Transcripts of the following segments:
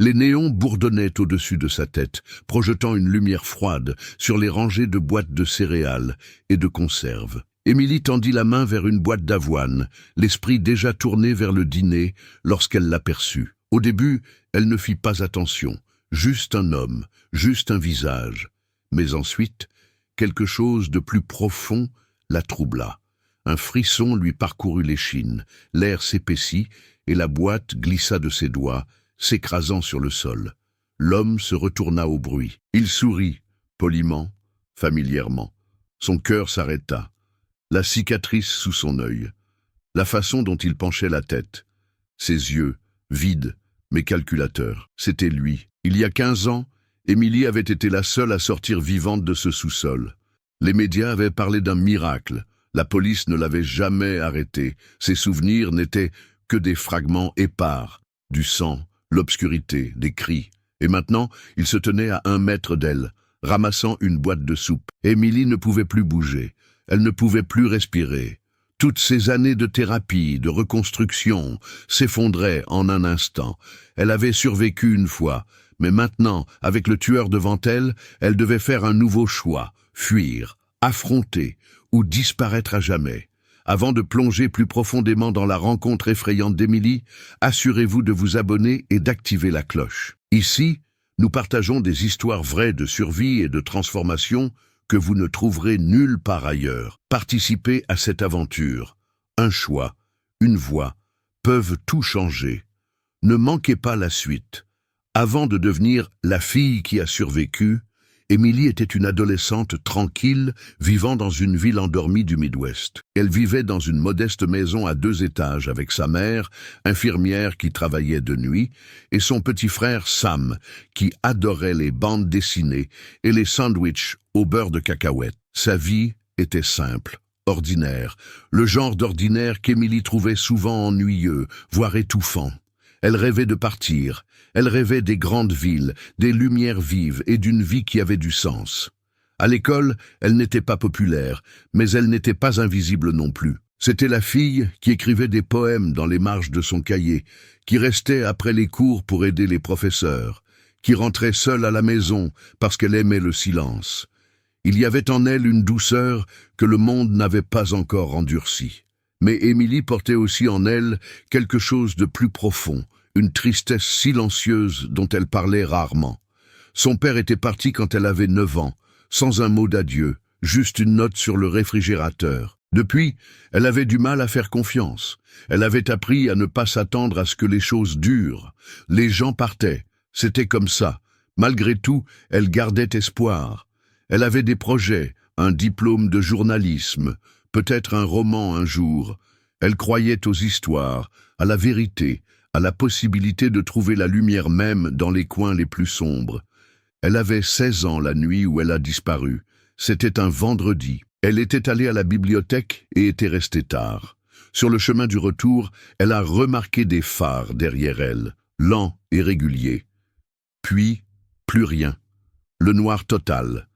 Les néons bourdonnaient au-dessus de sa tête, projetant une lumière froide sur les rangées de boîtes de céréales et de conserves. Émilie tendit la main vers une boîte d'avoine, l'esprit déjà tourné vers le dîner lorsqu'elle l'aperçut. Au début, elle ne fit pas attention. Juste un homme, juste un visage. Mais ensuite, quelque chose de plus profond la troubla. Un frisson lui parcourut l'échine, l'air s'épaissit et la boîte glissa de ses doigts, s'écrasant sur le sol. L'homme se retourna au bruit. Il sourit, poliment, familièrement. Son cœur s'arrêta. La cicatrice sous son œil. La façon dont il penchait la tête. Ses yeux, vides, mais calculateurs. C'était lui. Il y a 15 ans, Émilie avait été la seule à sortir vivante de ce sous-sol. Les médias avaient parlé d'un miracle. La police ne l'avait jamais arrêté. Ses souvenirs n'étaient que des fragments épars, du sang, l'obscurité, des cris. Et maintenant, il se tenait à 1 mètre d'elle, ramassant une boîte de soupe. Émilie ne pouvait plus bouger. Elle ne pouvait plus respirer. Toutes ces années de thérapie, de reconstruction, s'effondraient en un instant. Elle avait survécu une fois, mais maintenant, avec le tueur devant elle, elle devait faire un nouveau choix, fuir, affronter ou disparaître à jamais. Avant de plonger plus profondément dans la rencontre effrayante d'Émilie, assurez-vous de vous abonner et d'activer la cloche. Ici, nous partageons des histoires vraies de survie et de transformation que vous ne trouverez nulle part ailleurs. Participez à cette aventure. Un choix, une voix, peuvent tout changer. Ne manquez pas la suite. Avant de devenir la fille qui a survécu, Émilie était une adolescente tranquille, vivant dans une ville endormie du Midwest. Elle vivait dans une modeste maison à 2 étages avec sa mère, infirmière qui travaillait de nuit, et son petit frère Sam, qui adorait les bandes dessinées et les sandwichs au beurre de cacahuètes. Sa vie était simple, ordinaire, le genre d'ordinaire qu'Émilie trouvait souvent ennuyeux, voire étouffant. Elle rêvait de partir, elle rêvait des grandes villes, des lumières vives et d'une vie qui avait du sens. À l'école, elle n'était pas populaire, mais elle n'était pas invisible non plus. C'était la fille qui écrivait des poèmes dans les marges de son cahier, qui restait après les cours pour aider les professeurs, qui rentrait seule à la maison parce qu'elle aimait le silence. Il y avait en elle une douceur que le monde n'avait pas encore endurcie. Mais Émilie portait aussi en elle quelque chose de plus profond, une tristesse silencieuse dont elle parlait rarement. Son père était parti quand elle avait 9 ans, sans un mot d'adieu, juste une note sur le réfrigérateur. Depuis, elle avait du mal à faire confiance. Elle avait appris à ne pas s'attendre à ce que les choses durent. Les gens partaient, c'était comme ça. Malgré tout, elle gardait espoir. Elle avait des projets, un diplôme de journalisme, peut-être un roman un jour. Elle croyait aux histoires, à la vérité, à la possibilité de trouver la lumière même dans les coins les plus sombres. Elle avait 16 ans la nuit où elle a disparu. C'était un vendredi. Elle était allée à la bibliothèque et était restée tard. Sur le chemin du retour, elle a remarqué des phares derrière elle, lents et réguliers. Puis, plus rien. Le noir total.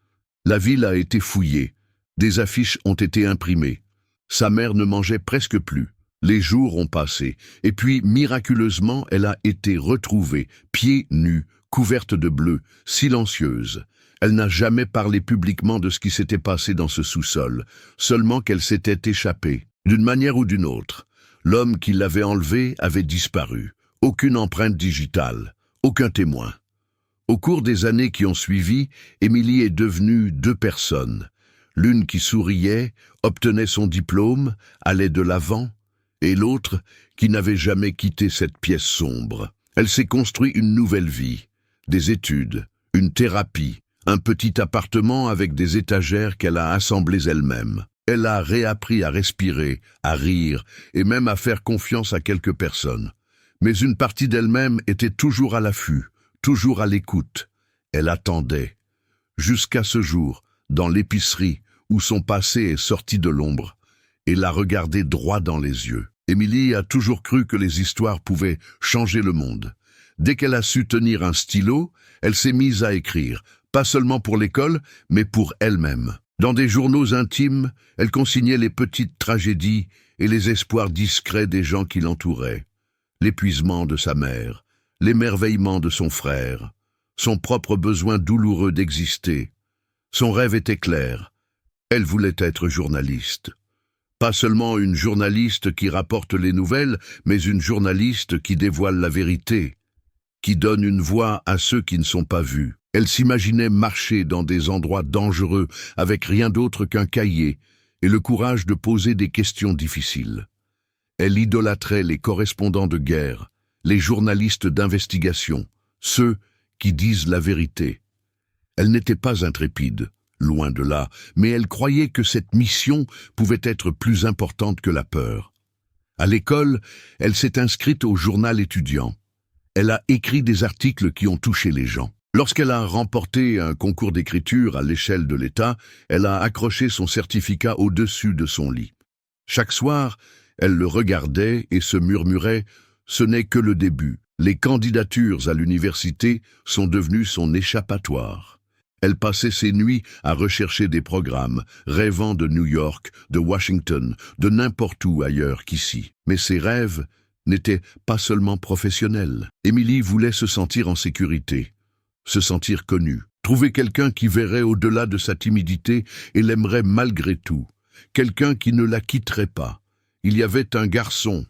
La ville a été fouillée. Des affiches ont été imprimées. Sa mère ne mangeait presque plus. Les jours ont passé, et puis, miraculeusement, elle a été retrouvée, pieds nus, couverte de bleu, silencieuse. Elle n'a jamais parlé publiquement de ce qui s'était passé dans ce sous-sol, seulement qu'elle s'était échappée, d'une manière ou d'une autre. L'homme qui l'avait enlevée avait disparu. Aucune empreinte digitale, aucun témoin. Au cours des années qui ont suivi, Émilie est devenue 2 personnes. L'une qui souriait, obtenait son diplôme, allait de l'avant, et l'autre qui n'avait jamais quitté cette pièce sombre. Elle s'est construit une nouvelle vie, des études, une thérapie, un petit appartement avec des étagères qu'elle a assemblées elle-même. Elle a réappris à respirer, à rire et même à faire confiance à quelques personnes. Mais une partie d'elle-même était toujours à l'affût, toujours à l'écoute. Elle attendait. Jusqu'à ce jour, dans l'épicerie, où son passé est sorti de l'ombre, et l'a regardé droit dans les yeux. Émilie a toujours cru que les histoires pouvaient changer le monde. Dès qu'elle a su tenir un stylo, elle s'est mise à écrire, pas seulement pour l'école, mais pour elle-même. Dans des journaux intimes, elle consignait les petites tragédies et les espoirs discrets des gens qui l'entouraient. L'épuisement de sa mère, l'émerveillement de son frère, son propre besoin douloureux d'exister. Son rêve était clair. Elle voulait être journaliste. Pas seulement une journaliste qui rapporte les nouvelles, mais une journaliste qui dévoile la vérité, qui donne une voix à ceux qui ne sont pas vus. Elle s'imaginait marcher dans des endroits dangereux avec rien d'autre qu'un cahier et le courage de poser des questions difficiles. Elle idolâtrait les correspondants de guerre, les journalistes d'investigation, ceux qui disent la vérité. Elle n'était pas intrépide, loin de là, mais elle croyait que cette mission pouvait être plus importante que la peur. À l'école, elle s'est inscrite au journal étudiant. Elle a écrit des articles qui ont touché les gens. Lorsqu'elle a remporté un concours d'écriture à l'échelle de l'État, elle a accroché son certificat au-dessus de son lit. Chaque soir, elle le regardait et se murmurait « Ce n'est que le début. Les candidatures à l'université sont devenues son échappatoire. » Elle passait ses nuits à rechercher des programmes, rêvant de New York, de Washington, de n'importe où ailleurs qu'ici. Mais ses rêves n'étaient pas seulement professionnels. Émilie voulait se sentir en sécurité, se sentir connue, trouver quelqu'un qui verrait au-delà de sa timidité et l'aimerait malgré tout, quelqu'un qui ne la quitterait pas. Il y avait un garçon,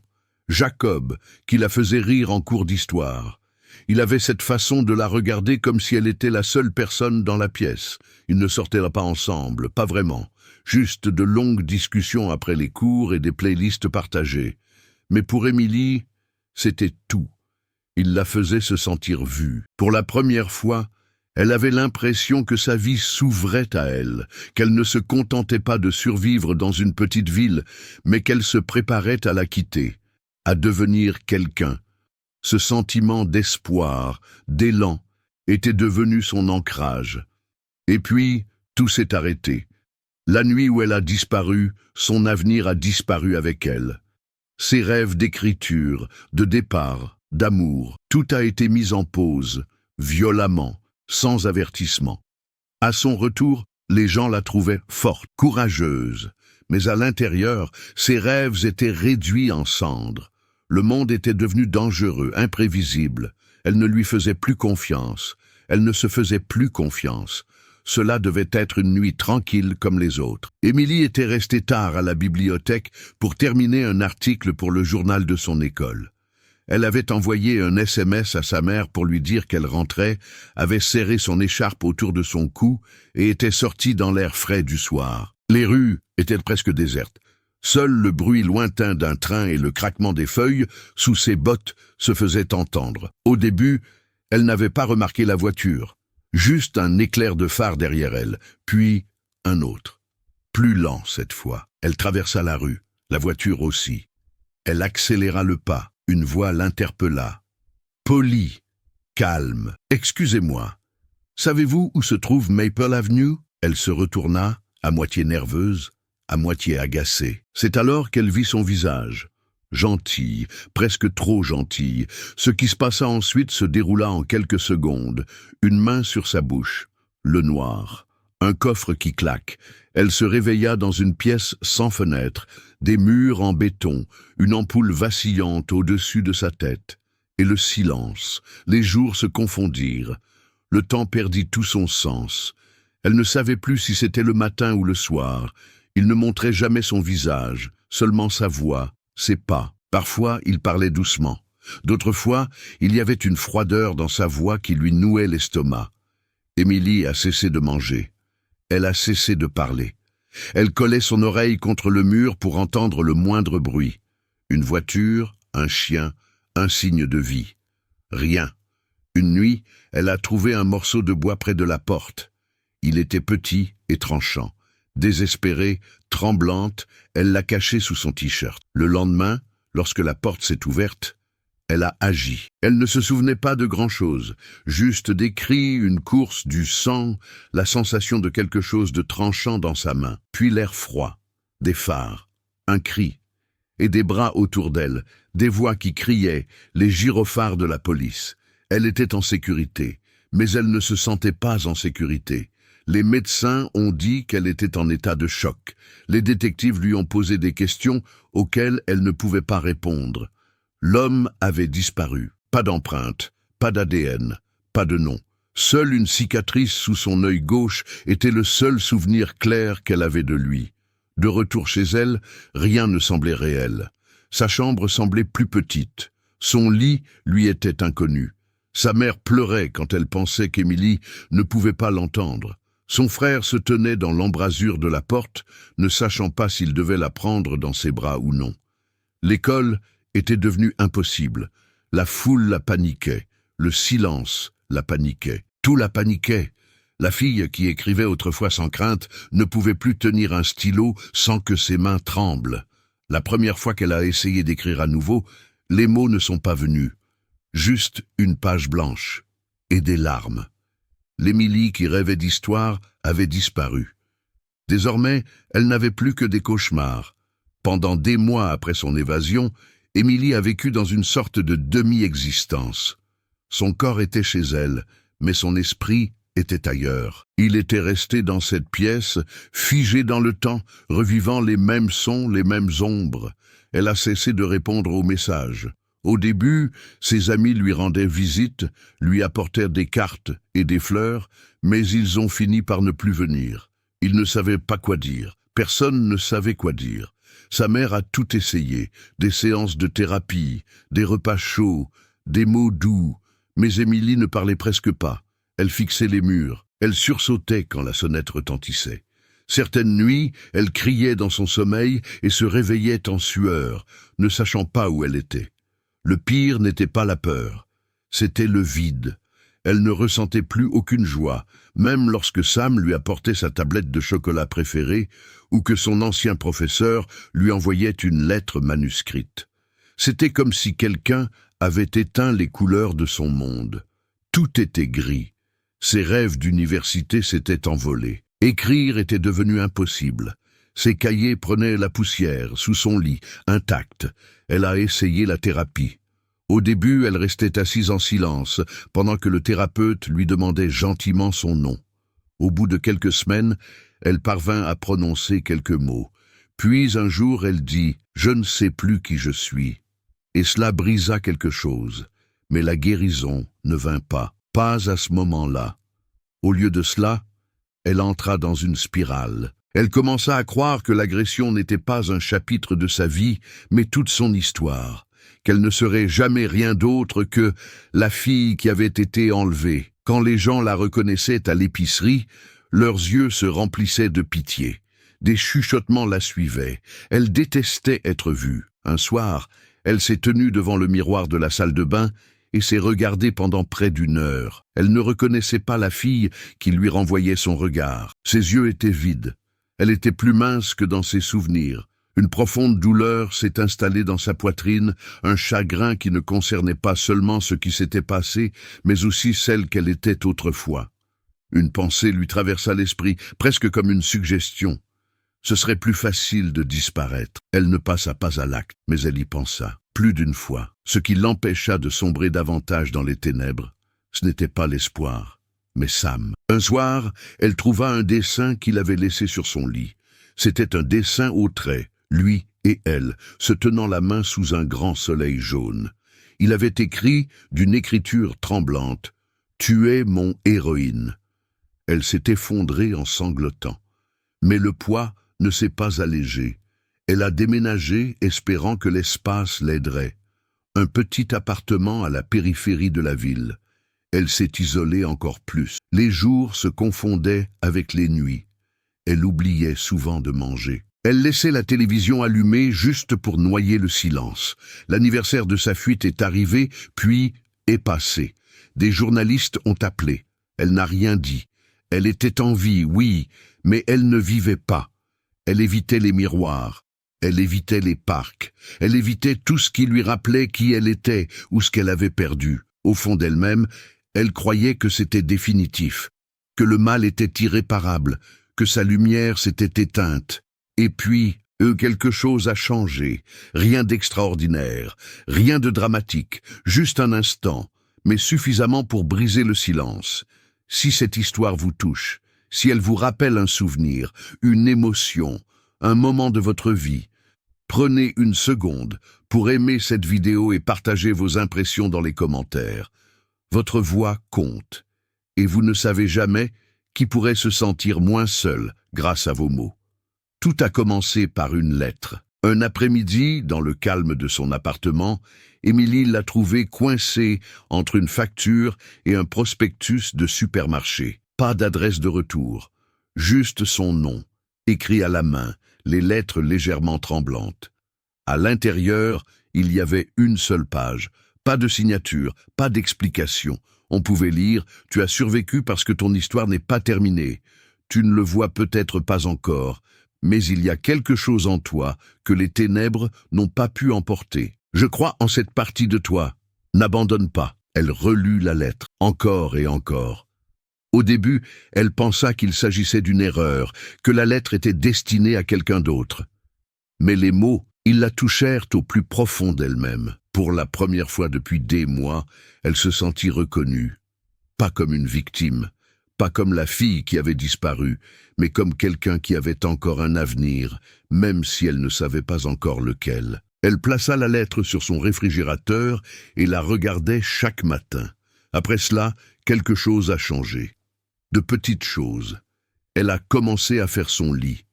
Jacob, qui la faisait rire en cours d'histoire. Il avait cette façon de la regarder comme si elle était la seule personne dans la pièce. Ils ne sortaient pas ensemble, pas vraiment. Juste de longues discussions après les cours et des playlists partagées. Mais pour Émilie, c'était tout. Il la faisait se sentir vue. Pour la première fois, elle avait l'impression que sa vie s'ouvrait à elle, qu'elle ne se contentait pas de survivre dans une petite ville, mais qu'elle se préparait à la quitter, à devenir quelqu'un. Ce sentiment d'espoir, d'élan, était devenu son ancrage. Et puis, tout s'est arrêté. La nuit où elle a disparu, son avenir a disparu avec elle. Ses rêves d'écriture, de départ, d'amour, tout a été mis en pause, violemment, sans avertissement. À son retour, les gens la trouvaient forte, courageuse, mais à l'intérieur, ses rêves étaient réduits en cendres. Le monde était devenu dangereux, imprévisible. Elle ne lui faisait plus confiance. Elle ne se faisait plus confiance. Cela devait être une nuit tranquille comme les autres. Émilie était restée tard à la bibliothèque pour terminer un article pour le journal de son école. Elle avait envoyé un SMS à sa mère pour lui dire qu'elle rentrait, avait serré son écharpe autour de son cou et était sortie dans l'air frais du soir. Les rues étaient presque désertes. Seul le bruit lointain d'un train et le craquement des feuilles sous ses bottes se faisaient entendre. Au début, elle n'avait pas remarqué la voiture. Juste un éclair de phare derrière elle, puis un autre. Plus lent cette fois. Elle traversa la rue, la voiture aussi. Elle accéléra le pas. Une voix l'interpella. Poli, calme. Excusez-moi. Savez-vous où se trouve Maple Avenue? Elle se retourna, à moitié nerveuse, à moitié agacée. C'est alors qu'elle vit son visage. Gentille, presque trop gentille. Ce qui se passa ensuite se déroula en quelques secondes. Une main sur sa bouche. Le noir. Un coffre qui claque. Elle se réveilla dans une pièce sans fenêtre, des murs en béton, une ampoule vacillante au-dessus de sa tête. Et le silence. Les jours se confondirent. Le temps perdit tout son sens. Elle ne savait plus si c'était le matin ou le soir. Il ne montrait jamais son visage, seulement sa voix, ses pas. Parfois, il parlait doucement. D'autres fois, il y avait une froideur dans sa voix qui lui nouait l'estomac. Émilie a cessé de manger. Elle a cessé de parler. Elle collait son oreille contre le mur pour entendre le moindre bruit. Une voiture, un chien, un signe de vie. Rien. Une nuit, elle a trouvé un morceau de bois près de la porte. Il était petit et tranchant. Désespérée, tremblante, elle l'a caché sous son t-shirt. Le lendemain, lorsque la porte s'est ouverte, elle a agi. Elle ne se souvenait pas de grand-chose, juste des cris, une course, du sang, la sensation de quelque chose de tranchant dans sa main, puis l'air froid, des phares, un cri, et des bras autour d'elle, des voix qui criaient, les gyrophares de la police. Elle était en sécurité, mais elle ne se sentait pas en sécurité. Les médecins ont dit qu'elle était en état de choc. Les détectives lui ont posé des questions auxquelles elle ne pouvait pas répondre. L'homme avait disparu. Pas d'empreinte, pas d'ADN, pas de nom. Seule une cicatrice sous son œil gauche était le seul souvenir clair qu'elle avait de lui. De retour chez elle, rien ne semblait réel. Sa chambre semblait plus petite. Son lit lui était inconnu. Sa mère pleurait quand elle pensait qu'Émilie ne pouvait pas l'entendre. Son frère se tenait dans l'embrasure de la porte, ne sachant pas s'il devait la prendre dans ses bras ou non. L'école était devenue impossible. La foule la paniquait. Le silence la paniquait. Tout la paniquait. La fille qui écrivait autrefois sans crainte ne pouvait plus tenir un stylo sans que ses mains tremblent. La première fois qu'elle a essayé d'écrire à nouveau, les mots ne sont pas venus. Juste une page blanche et des larmes. L'Émilie qui rêvait d'histoire avait disparu. Désormais, elle n'avait plus que des cauchemars. Pendant des mois après son évasion, Émilie a vécu dans une sorte de demi-existence. Son corps était chez elle, mais son esprit était ailleurs. Il était resté dans cette pièce, figé dans le temps, revivant les mêmes sons, les mêmes ombres. Elle a cessé de répondre aux messages. Au début, ses amis lui rendaient visite, lui apportèrent des cartes et des fleurs, mais ils ont fini par ne plus venir. Ils ne savaient pas quoi dire. Personne ne savait quoi dire. Sa mère a tout essayé, des séances de thérapie, des repas chauds, des mots doux, mais Émilie ne parlait presque pas. Elle fixait les murs, elle sursautait quand la sonnette retentissait. Certaines nuits, elle criait dans son sommeil et se réveillait en sueur, ne sachant pas où elle était. Le pire n'était pas la peur, c'était le vide. Elle ne ressentait plus aucune joie, même lorsque Sam lui apportait sa tablette de chocolat préférée ou que son ancien professeur lui envoyait une lettre manuscrite. C'était comme si quelqu'un avait éteint les couleurs de son monde. Tout était gris. Ses rêves d'université s'étaient envolés. Écrire était devenu impossible. Ses cahiers prenaient la poussière sous son lit, intacts. Elle a essayé la thérapie. Au début, elle restait assise en silence, pendant que le thérapeute lui demandait gentiment son nom. Au bout de quelques semaines, elle parvint à prononcer quelques mots. Puis un jour, elle dit « Je ne sais plus qui je suis ». Et cela brisa quelque chose. Mais la guérison ne vint pas à ce moment-là. Au lieu de cela, elle entra dans une spirale. Elle commença à croire que l'agression n'était pas un chapitre de sa vie, mais toute son histoire, qu'elle ne serait jamais rien d'autre que la fille qui avait été enlevée. Quand les gens la reconnaissaient à l'épicerie, leurs yeux se remplissaient de pitié. Des chuchotements la suivaient. Elle détestait être vue. Un soir, elle s'est tenue devant le miroir de la salle de bain et s'est regardée pendant près d'une heure. Elle ne reconnaissait pas la fille qui lui renvoyait son regard. Ses yeux étaient vides. Elle était plus mince que dans ses souvenirs. Une profonde douleur s'est installée dans sa poitrine, un chagrin qui ne concernait pas seulement ce qui s'était passé, mais aussi celle qu'elle était autrefois. Une pensée lui traversa l'esprit, presque comme une suggestion. Ce serait plus facile de disparaître. Elle ne passa pas à l'acte, mais elle y pensa, plus d'une fois. Ce qui l'empêcha de sombrer davantage dans les ténèbres, ce n'était pas l'espoir, mais Sam. Un soir, elle trouva un dessin qu'il avait laissé sur son lit. C'était un dessin au trait, lui et elle, se tenant la main sous un grand soleil jaune. Il avait écrit, d'une écriture tremblante, « Tu es mon héroïne ». Elle s'est effondrée en sanglotant. Mais le poids ne s'est pas allégé. Elle a déménagé, espérant que l'espace l'aiderait. Un petit appartement à la périphérie de la ville. Elle s'est isolée encore plus. Les jours se confondaient avec les nuits. Elle oubliait souvent de manger. Elle laissait la télévision allumée juste pour noyer le silence. L'anniversaire de sa fuite est arrivé, puis est passé. Des journalistes ont appelé. Elle n'a rien dit. Elle était en vie, oui, mais elle ne vivait pas. Elle évitait les miroirs. Elle évitait les parcs. Elle évitait tout ce qui lui rappelait qui elle était ou ce qu'elle avait perdu. Au fond d'elle-même, elle croyait que c'était définitif, que le mal était irréparable, que sa lumière s'était éteinte. Et puis, quelque chose a changé. Rien d'extraordinaire, rien de dramatique, juste un instant, mais suffisamment pour briser le silence. Si cette histoire vous touche, si elle vous rappelle un souvenir, une émotion, un moment de votre vie, prenez une seconde pour aimer cette vidéo et partager vos impressions dans les commentaires. Votre voix compte, et vous ne savez jamais qui pourrait se sentir moins seul grâce à vos mots. Tout a commencé par une lettre. Un après-midi, dans le calme de son appartement, Émilie l'a trouvé coincé entre une facture et un prospectus de supermarché. Pas d'adresse de retour, juste son nom, écrit à la main, les lettres légèrement tremblantes. À l'intérieur, il y avait une seule page, pas de signature, pas d'explication. On pouvait lire « Tu as survécu parce que ton histoire n'est pas terminée. Tu ne le vois peut-être pas encore, mais il y a quelque chose en toi que les ténèbres n'ont pas pu emporter. Je crois en cette partie de toi. N'abandonne pas. » Elle relut la lettre, encore et encore. Au début, elle pensa qu'il s'agissait d'une erreur, que la lettre était destinée à quelqu'un d'autre. Mais les mots, ils la touchèrent au plus profond d'elle-même. Pour la première fois depuis des mois, elle se sentit reconnue. Pas comme une victime, pas comme la fille qui avait disparu, mais comme quelqu'un qui avait encore un avenir, même si elle ne savait pas encore lequel. Elle plaça la lettre sur son réfrigérateur et la regardait chaque matin. Après cela, quelque chose a changé. De petites choses. Elle a commencé à faire son lit.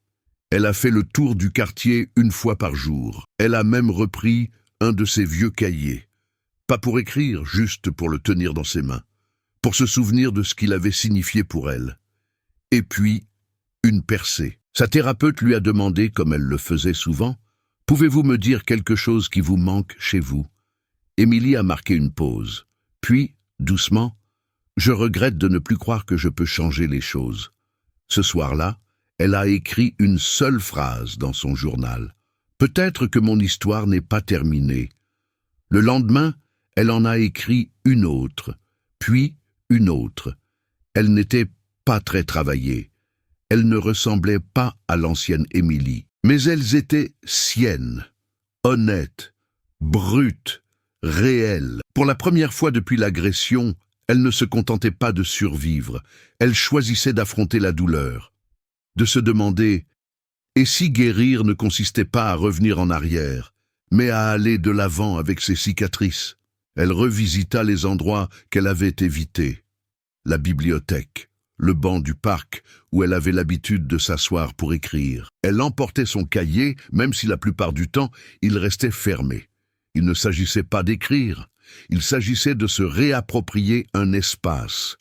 Elle a fait le tour du quartier une fois par jour. Elle a même repris un de ses vieux cahiers. Pas pour écrire, juste pour le tenir dans ses mains. Pour se souvenir de ce qu'il avait signifié pour elle. Et puis, une percée. Sa thérapeute lui a demandé, comme elle le faisait souvent, « Pouvez-vous me dire quelque chose qui vous manque chez vous ?» Émilie a marqué une pause. Puis, doucement, « Je regrette de ne plus croire que je peux changer les choses. » Ce soir-là, elle a écrit une seule phrase dans son journal. « Peut-être que mon histoire n'est pas terminée. » Le lendemain, elle en a écrit une autre, puis une autre. Elle n'était pas très travaillée. Elle ne ressemblait pas à l'ancienne Émilie. Mais elles étaient siennes, honnêtes, brutes, réelles. Pour la première fois depuis l'agression, elle ne se contentait pas de survivre. Elle choisissait d'affronter la douleur, de se demander « Et si guérir ne consistait pas à revenir en arrière, mais à aller de l'avant avec ses cicatrices ?» Elle revisita les endroits qu'elle avait évités. La bibliothèque, le banc du parc où elle avait l'habitude de s'asseoir pour écrire. Elle emportait son cahier, même si la plupart du temps, il restait fermé. Il ne s'agissait pas d'écrire, il s'agissait de se réapproprier un espace.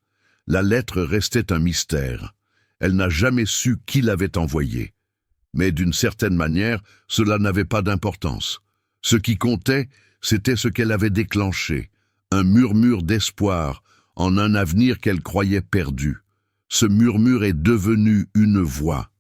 La lettre restait un mystère. Elle n'a jamais su qui l'avait envoyée. Mais d'une certaine manière, cela n'avait pas d'importance. Ce qui comptait, c'était ce qu'elle avait déclenché, un murmure d'espoir en un avenir qu'elle croyait perdu. Ce murmure est devenu une voix,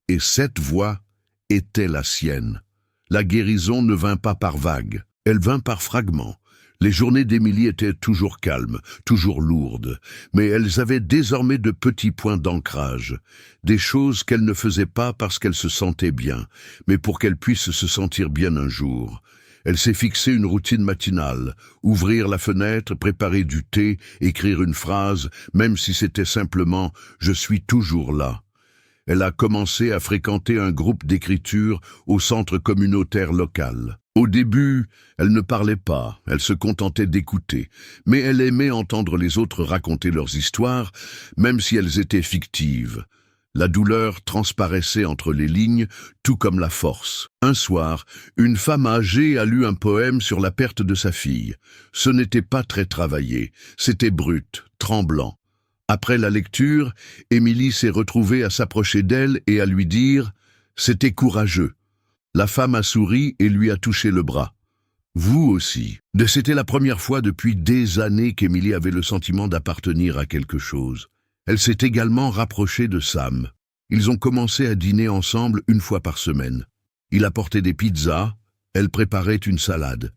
et cette voix était la sienne. La guérison ne vint pas par vagues, elle vint par fragments. Les journées d'Émilie étaient toujours calmes, toujours lourdes, mais elles avaient désormais de petits points d'ancrage, des choses qu'elle ne faisait pas parce qu'elle se sentait bien, mais pour qu'elle puisse se sentir bien un jour. Elle s'est fixé une routine matinale, ouvrir la fenêtre, préparer du thé, écrire une phrase, même si c'était simplement « je suis toujours là ». Elle a commencé à fréquenter un groupe d'écriture au centre communautaire local. Au début, elle ne parlait pas, elle se contentait d'écouter, mais elle aimait entendre les autres raconter leurs histoires, même si elles étaient fictives. La douleur transparaissait entre les lignes, tout comme la force. Un soir, une femme âgée a lu un poème sur la perte de sa fille. Ce n'était pas très travaillé, c'était brut, tremblant. Après la lecture, Émilie s'est retrouvée à s'approcher d'elle et à lui dire « C'était courageux ». La femme a souri et lui a touché le bras. « Vous aussi ». C'était la première fois depuis des années qu'Émilie avait le sentiment d'appartenir à quelque chose. Elle s'est également rapprochée de Sam. Ils ont commencé à dîner ensemble une fois par semaine. Il apportait des pizzas, elle préparait une salade.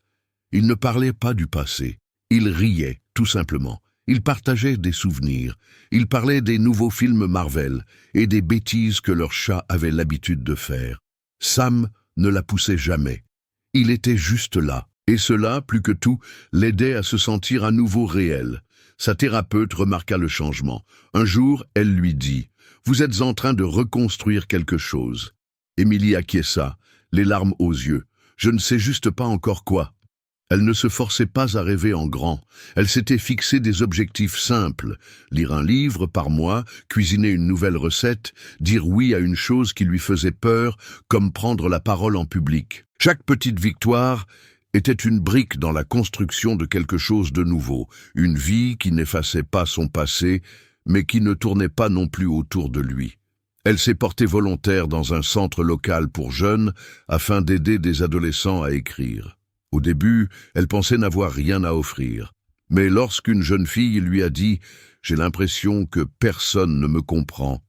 Ils ne parlaient pas du passé. Ils riaient, tout simplement. Ils partageaient des souvenirs. Ils parlaient des nouveaux films Marvel et des bêtises que leur chat avait l'habitude de faire. Sam ne la poussait jamais. Il était juste là. Et cela, plus que tout, l'aidait à se sentir à nouveau réel. Sa thérapeute remarqua le changement. Un jour, elle lui dit « Vous êtes en train de reconstruire quelque chose. » Émilie acquiesça, les larmes aux yeux. « Je ne sais juste pas encore quoi. » Elle ne se forçait pas à rêver en grand. Elle s'était fixé des objectifs simples. Lire un livre par mois, cuisiner une nouvelle recette, dire oui à une chose qui lui faisait peur, comme prendre la parole en public. Chaque petite victoire était une brique dans la construction de quelque chose de nouveau, une vie qui n'effaçait pas son passé, mais qui ne tournait pas non plus autour de lui. Elle s'est portée volontaire dans un centre local pour jeunes afin d'aider des adolescents à écrire. Au début, elle pensait n'avoir rien à offrir. Mais lorsqu'une jeune fille lui a dit « J'ai l'impression que personne ne me comprend »,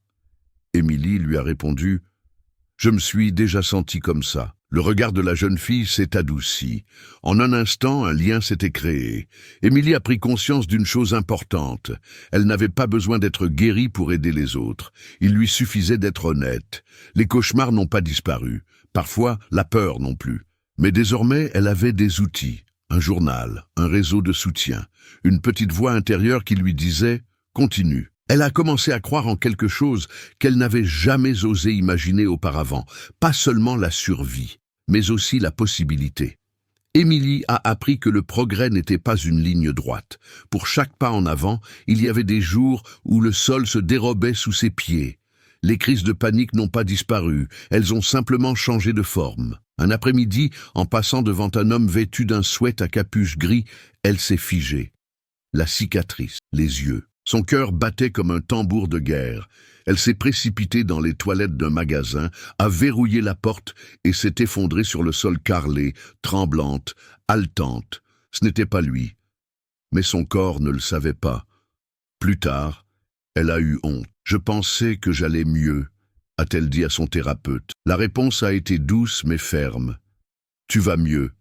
Émilie lui a répondu « Je me suis déjà sentie comme ça ». Le regard de la jeune fille s'est adouci. En un instant, un lien s'était créé. Émilie a pris conscience d'une chose importante. Elle n'avait pas besoin d'être guérie pour aider les autres. Il lui suffisait d'être honnête. Les cauchemars n'ont pas disparu. Parfois, la peur non plus. Mais désormais, elle avait des outils. Un journal, un réseau de soutien, une petite voix intérieure qui lui disait « Continue ». Elle a commencé à croire en quelque chose qu'elle n'avait jamais osé imaginer auparavant, pas seulement la survie, mais aussi la possibilité. Émilie a appris que le progrès n'était pas une ligne droite. Pour chaque pas en avant, il y avait des jours où le sol se dérobait sous ses pieds. Les crises de panique n'ont pas disparu, elles ont simplement changé de forme. Un après-midi, en passant devant un homme vêtu d'un sweat à capuche gris, elle s'est figée. La cicatrice, les yeux. Son cœur battait comme un tambour de guerre. Elle s'est précipitée dans les toilettes d'un magasin, a verrouillé la porte et s'est effondrée sur le sol carrelé, tremblante, haletante. Ce n'était pas lui. Mais son corps ne le savait pas. Plus tard, elle a eu honte. « Je pensais que j'allais mieux », a-t-elle dit à son thérapeute. La réponse a été douce mais ferme. « Tu vas mieux,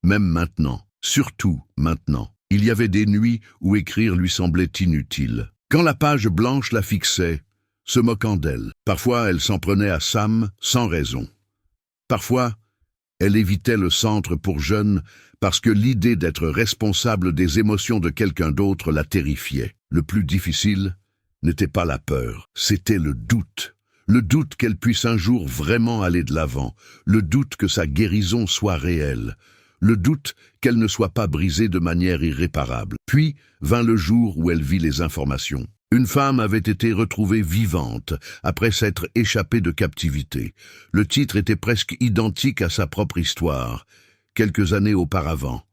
même maintenant, surtout maintenant ». Il y avait des nuits où écrire lui semblait inutile. Quand la page blanche la fixait, se moquant d'elle. Parfois, elle s'en prenait à Sam sans raison. Parfois, elle évitait le centre pour jeunes parce que l'idée d'être responsable des émotions de quelqu'un d'autre la terrifiait. Le plus difficile n'était pas la peur, c'était le doute. Le doute qu'elle puisse un jour vraiment aller de l'avant. Le doute que sa guérison soit réelle. Le doute qu'elle ne soit pas brisée de manière irréparable. Puis vint le jour où elle vit les informations. Une femme avait été retrouvée vivante après s'être échappée de captivité. Le titre était presque identique à sa propre histoire, quelques années auparavant.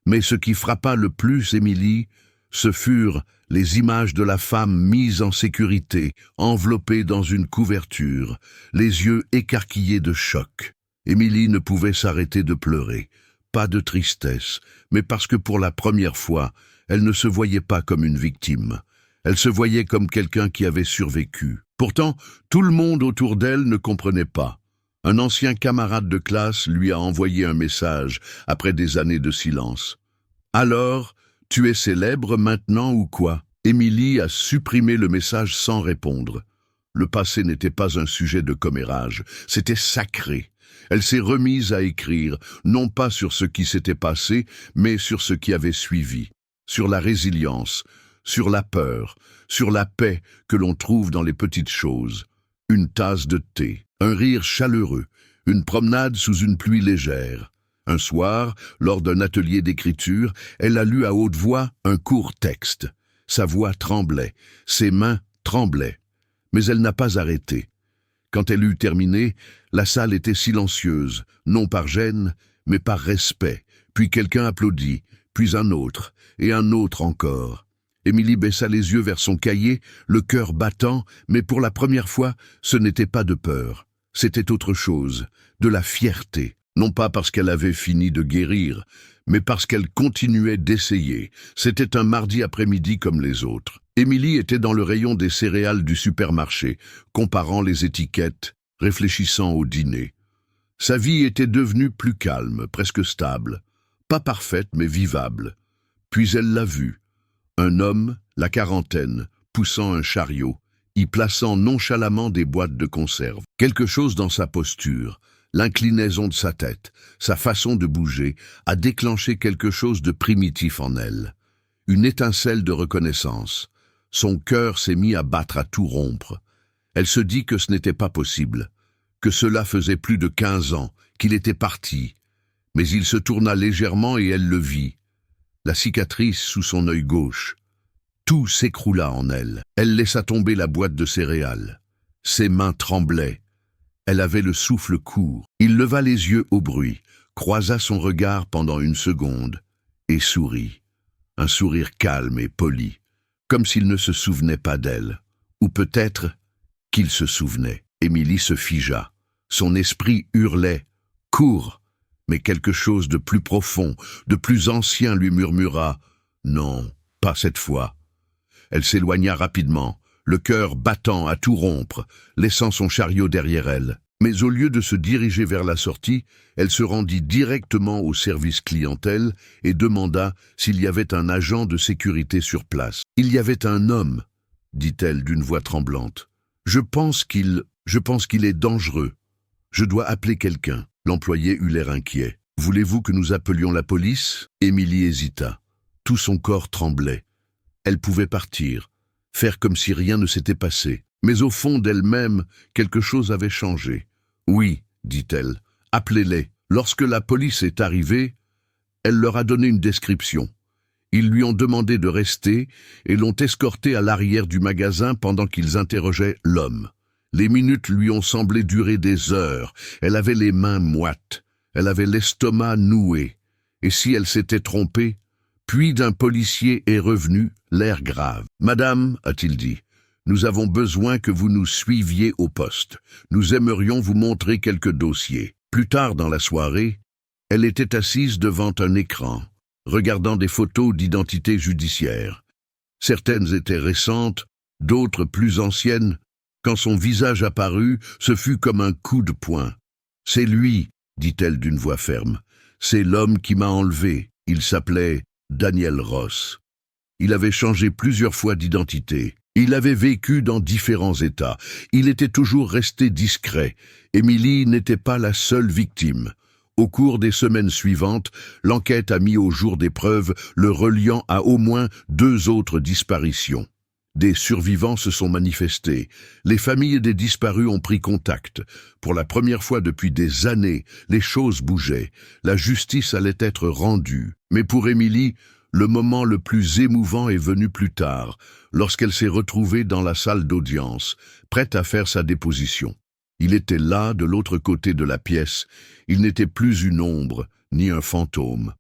Mais ce qui frappa le plus Émilie, ce furent les images de la femme mise en sécurité, enveloppée dans une couverture, les yeux écarquillés de choc. Émilie ne pouvait s'arrêter de pleurer. Pas de tristesse, mais parce que pour la première fois, elle ne se voyait pas comme une victime. Elle se voyait comme quelqu'un qui avait survécu. Pourtant, tout le monde autour d'elle ne comprenait pas. Un ancien camarade de classe lui a envoyé un message après des années de silence. « Alors, tu es célèbre maintenant ou quoi ?» Émilie a supprimé le message sans répondre. Le passé n'était pas un sujet de commérage, c'était sacré. Elle s'est remise à écrire, non pas sur ce qui s'était passé, mais sur ce qui avait suivi, sur la résilience, sur la peur, sur la paix que l'on trouve dans les petites choses. Une tasse de thé, un rire chaleureux, une promenade sous une pluie légère. Un soir, lors d'un atelier d'écriture, elle a lu à haute voix un court texte. Sa voix tremblait, ses mains tremblaient, mais elle n'a pas arrêté. Quand elle eut terminé, la salle était silencieuse, non par gêne, mais par respect. Puis quelqu'un applaudit, puis un autre, et un autre encore. Émilie baissa les yeux vers son cahier, le cœur battant, mais pour la première fois, ce n'était pas de peur. C'était autre chose, de la fierté. Non pas parce qu'elle avait fini de guérir, mais parce qu'elle continuait d'essayer. C'était un mardi après-midi comme les autres. Émilie était dans le rayon des céréales du supermarché, comparant les étiquettes, réfléchissant au dîner. Sa vie était devenue plus calme, presque stable. Pas parfaite, mais vivable. Puis elle l'a vu. Un homme, la quarantaine, poussant un chariot, y plaçant nonchalamment des boîtes de conserve. Quelque chose dans sa posture, l'inclinaison de sa tête, sa façon de bouger, a déclenché quelque chose de primitif en elle. Une étincelle de reconnaissance. Son cœur s'est mis à battre à tout rompre. Elle se dit que ce n'était pas possible, que cela faisait plus de 15 ans, qu'il était parti. Mais il se tourna légèrement et elle le vit. La cicatrice sous son œil gauche. Tout s'écroula en elle. Elle laissa tomber la boîte de céréales. Ses mains tremblaient. Elle avait le souffle court. Il leva les yeux au bruit, croisa son regard pendant une seconde et sourit. Un sourire calme et poli, comme s'il ne se souvenait pas d'elle. Ou peut-être qu'il se souvenait. Émilie se figea. Son esprit hurlait « Cours !» Mais quelque chose de plus profond, de plus ancien lui murmura « Non, pas cette fois ». Elle s'éloigna rapidement, le cœur battant à tout rompre, laissant son chariot derrière elle. Mais au lieu de se diriger vers la sortie, elle se rendit directement au service clientèle et demanda s'il y avait un agent de sécurité sur place. « Il y avait un homme », dit-elle d'une voix tremblante. « Je pense qu'il est dangereux. Je dois appeler quelqu'un. » L'employé eut l'air inquiet. « Voulez-vous que nous appelions la police ?» Émilie hésita. Tout son corps tremblait. Elle pouvait partir, faire comme si rien ne s'était passé. Mais au fond d'elle-même, quelque chose avait changé. « Oui, dit-elle, appelez-les. » Lorsque la police est arrivée, elle leur a donné une description. Ils lui ont demandé de rester et l'ont escorté à l'arrière du magasin pendant qu'ils interrogeaient l'homme. Les minutes lui ont semblé durer des heures. Elle avait les mains moites. Elle avait l'estomac noué. Et si elle s'était trompée? Puis d'un policier est revenu, l'air grave. « Madame, a-t-il dit, nous avons besoin que vous nous suiviez au poste. Nous aimerions vous montrer quelques dossiers. » Plus tard dans la soirée, elle était assise devant un écran, regardant des photos d'identité judiciaire. Certaines étaient récentes, d'autres plus anciennes. Quand son visage apparut, ce fut comme un coup de poing. « C'est lui, dit-elle d'une voix ferme. C'est l'homme qui m'a enlevé. Il s'appelait Daniel Ross. Il avait changé plusieurs fois d'identité. Il avait vécu dans différents états. Il était toujours resté discret. Émilie n'était pas la seule victime. Au cours des semaines suivantes, l'enquête a mis au jour des preuves le reliant à au moins 2 autres disparitions. Des survivants se sont manifestés. Les familles des disparus ont pris contact. Pour la première fois depuis des années, les choses bougeaient. La justice allait être rendue. Mais pour Émilie, le moment le plus émouvant est venu plus tard, lorsqu'elle s'est retrouvée dans la salle d'audience, prête à faire sa déposition. Il était là, de l'autre côté de la pièce. Il n'était plus une ombre, ni un fantôme.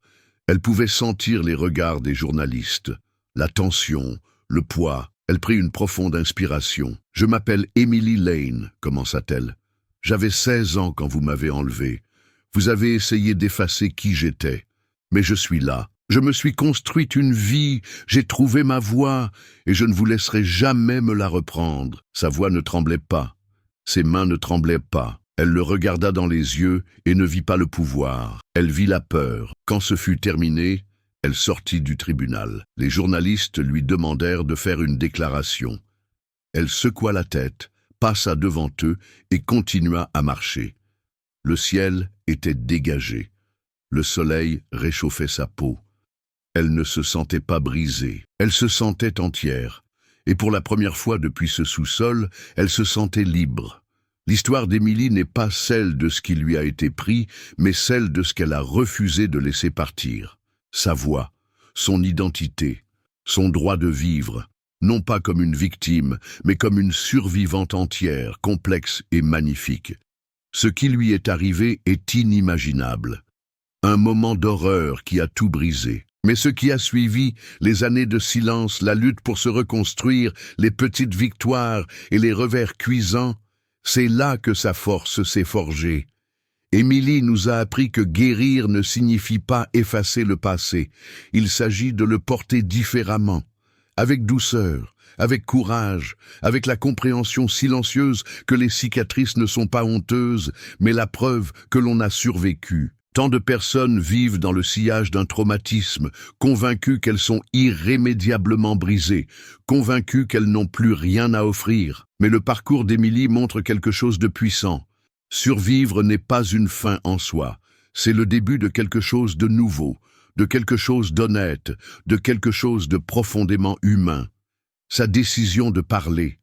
Elle pouvait sentir les regards des journalistes, la tension, le poids. Elle prit une profonde inspiration. « Je m'appelle Emily Lane, commença-t-elle. J'avais 16 ans quand vous m'avez enlevé. Vous avez essayé d'effacer qui j'étais. Mais je suis là. Je me suis construite une vie, j'ai trouvé ma voie, et je ne vous laisserai jamais me la reprendre. » Sa voix ne tremblait pas. Ses mains ne tremblaient pas. Elle le regarda dans les yeux et ne vit pas le pouvoir. Elle vit la peur. Quand ce fut terminé, elle sortit du tribunal. Les journalistes lui demandèrent de faire une déclaration. Elle secoua la tête, passa devant eux et continua à marcher. Le ciel était dégagé. Le soleil réchauffait sa peau. Elle ne se sentait pas brisée. Elle se sentait entière. Et pour la première fois depuis ce sous-sol, elle se sentait libre. L'histoire d'Émilie n'est pas celle de ce qui lui a été pris, mais celle de ce qu'elle a refusé de laisser partir. Sa voix, son identité, son droit de vivre, non pas comme une victime, mais comme une survivante entière, complexe et magnifique. Ce qui lui est arrivé est inimaginable. Un moment d'horreur qui a tout brisé. Mais ce qui a suivi, les années de silence, la lutte pour se reconstruire, les petites victoires et les revers cuisants, c'est là que sa force s'est forgée. Émilie nous a appris que guérir ne signifie pas effacer le passé. Il s'agit de le porter différemment, avec douceur, avec courage, avec la compréhension silencieuse que les cicatrices ne sont pas honteuses, mais la preuve que l'on a survécu. Tant de personnes vivent dans le sillage d'un traumatisme, convaincues qu'elles sont irrémédiablement brisées, convaincues qu'elles n'ont plus rien à offrir. Mais le parcours d'Émilie montre quelque chose de puissant. Survivre n'est pas une fin en soi, c'est le début de quelque chose de nouveau, de quelque chose d'honnête, de quelque chose de profondément humain. Sa décision de parler,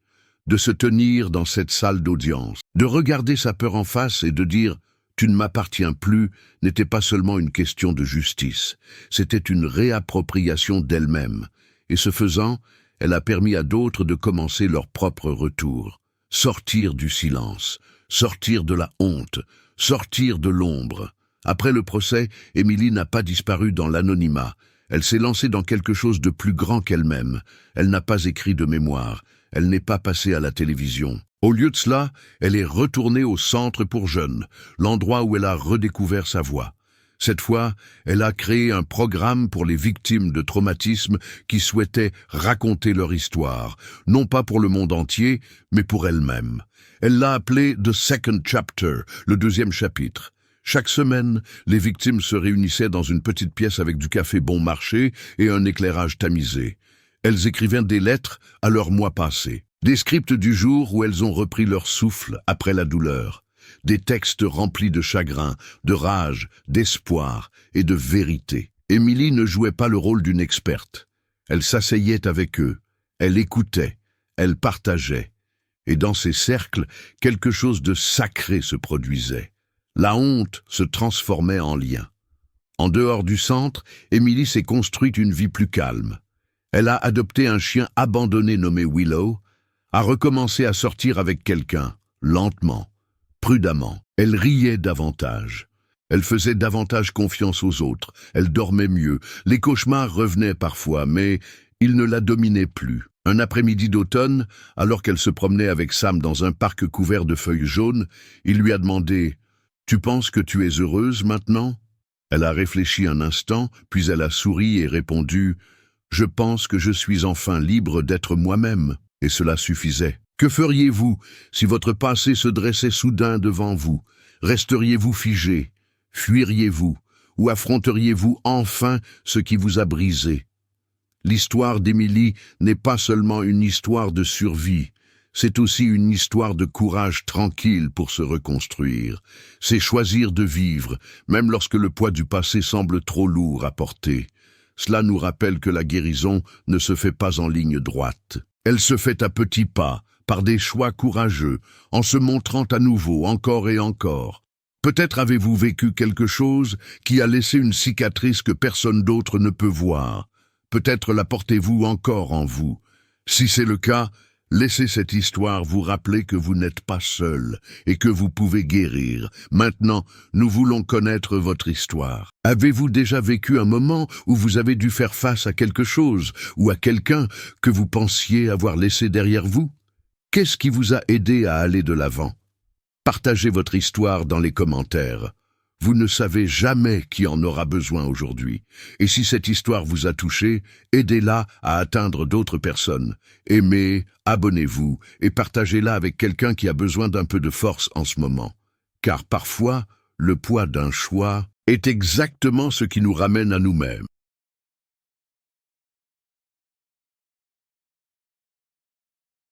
de se tenir dans cette salle d'audience, de regarder sa peur en face et de dire Tu ne m'appartiens plus n'était pas seulement une question de justice, c'était une réappropriation d'elle-même, et ce faisant, elle a permis à d'autres de commencer leur propre retour, sortir du silence, sortir de la honte, sortir de l'ombre. Après le procès, Émilie n'a pas disparu dans l'anonymat. Elle s'est lancée dans quelque chose de plus grand qu'elle-même. Elle n'a pas écrit de mémoire. Elle n'est pas passée à la télévision. Au lieu de cela, elle est retournée au centre pour jeunes, l'endroit où elle a redécouvert sa voix. Cette fois, elle a créé un programme pour les victimes de traumatismes qui souhaitaient raconter leur histoire, non pas pour le monde entier, mais pour elles-mêmes. Elle l'a appelé « The Second Chapter », le deuxième chapitre. Chaque semaine, les victimes se réunissaient dans une petite pièce avec du café bon marché et un éclairage tamisé. Elles écrivaient des lettres à leur moi passé, des scripts du jour où elles ont repris leur souffle après la douleur, des textes remplis de chagrin, de rage, d'espoir et de vérité. Émilie ne jouait pas le rôle d'une experte. Elle s'asseyait avec eux, elle écoutait, elle partageait. Et dans ces cercles, quelque chose de sacré se produisait. La honte se transformait en lien. En dehors du centre, Émilie s'est construite une vie plus calme. Elle a adopté un chien abandonné nommé Willow, a recommencé à sortir avec quelqu'un, lentement, prudemment. Elle riait davantage. Elle faisait davantage confiance aux autres. Elle dormait mieux. Les cauchemars revenaient parfois, mais ils ne la dominaient plus. Un après-midi d'automne, alors qu'elle se promenait avec Sam dans un parc couvert de feuilles jaunes, il lui a demandé « Tu penses que tu es heureuse maintenant ?» Elle a réfléchi un instant, puis elle a souri et répondu « Je pense que je suis enfin libre d'être moi-même. » Et cela suffisait. Que feriez-vous si votre passé se dressait soudain devant vous? Resteriez-vous figé? Fuiriez-vous? Ou affronteriez-vous enfin ce qui vous a brisé? L'histoire d'Émilie n'est pas seulement une histoire de survie, c'est aussi une histoire de courage tranquille pour se reconstruire. C'est choisir de vivre, même lorsque le poids du passé semble trop lourd à porter. Cela nous rappelle que la guérison ne se fait pas en ligne droite. Elle se fait à petits pas, par des choix courageux, en se montrant à nouveau, encore et encore. Peut-être avez-vous vécu quelque chose qui a laissé une cicatrice que personne d'autre ne peut voir. Peut-être la portez-vous encore en vous. Si c'est le cas, laissez cette histoire vous rappeler que vous n'êtes pas seul et que vous pouvez guérir. Maintenant, nous voulons connaître votre histoire. Avez-vous déjà vécu un moment où vous avez dû faire face à quelque chose ou à quelqu'un que vous pensiez avoir laissé derrière vous? Qu'est-ce qui vous a aidé à aller de l'avant? Partagez votre histoire dans les commentaires. Vous ne savez jamais qui en aura besoin aujourd'hui. Et si cette histoire vous a touché, aidez-la à atteindre d'autres personnes. Aimez, abonnez-vous et partagez-la avec quelqu'un qui a besoin d'un peu de force en ce moment. Car parfois, le poids d'un choix est exactement ce qui nous ramène à nous-mêmes.